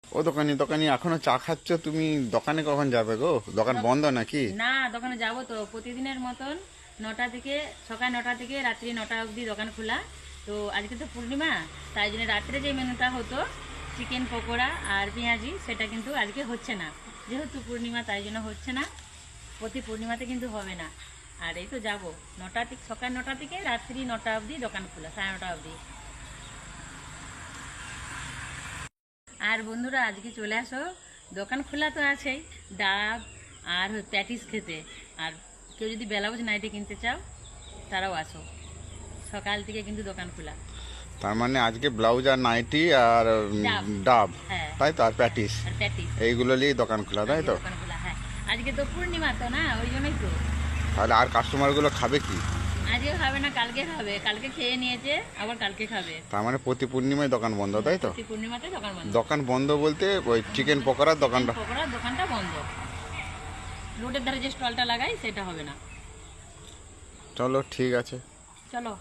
ও দোকানি দোকানি এখনো চা খাচ্ছ তুমি? দোকানে কখন যাবে গো? দোকান বন্ধ নাকি? না, দোকানে যাবো তো প্রতিদিনের মতন। নটা থেকে, সকাল 9টা থেকে রাত্রি 9টা অবধি দোকান খোলা। তো আজকে তো পূর্ণিমা, তাই জন্য রাত্রে যে মেনুটা হতো চিকেন পকোড়া আর পেঁয়াজি, সেটা কিন্তু আজকে হচ্ছে না। যেহেতু পূর্ণিমা তাই জন্য হচ্ছে না। প্রতি পূর্ণিমাতে কিন্তু হবে না। আর এই তো যাবো 9টা থেকে, সকাল 9টা থেকে রাত্রি 9টা অবধি দোকান খোলা, 9:30 অবধি। আর বন্ধুরা আজকে চলে আসো, দোকান খোলা তো আছেই, ডাব আর প্যাটিস খেতে। আর কেউ যদি ব্লাউজ নাইটি কিনতে চাও তারাও আসো, সকাল থেকে কিন্তু দোকান খোলা। তার মানে আজকে ব্লাউজ আর নাইটি আর ডাব, ডাব, হ্যাঁ, তাই তো, আর প্যাটিস, আর প্যাটিস। এইগুলো নিয়ে দোকান খোলা, তাই আজকে তো? দোকান খোলা, হ্যাঁ। আজকে তো পূর্ণিমা তো, না ওই জন্যই তো। তাহলে আর কাস্টমারগুলো খাবে কি? আজকে খাবে না, কালকে খাবে। কালকে খেয়ে নিয়েছে, আবার কালকে খাবে। তার মানে প্রতি পূর্ণিমায় দোকান বন্ধ, তাই তো? প্রতি পূর্ণিমাতে দোকান বন্ধ। দোকান বন্ধ বলতে ওই চিকেন পকোড়ার দোকানটা? পকোড়ার দোকানটা বন্ধ। রোডের ধারে যে স্টলটা লাগাই সেটা হবে না। চলো ঠিক আছে। চলো।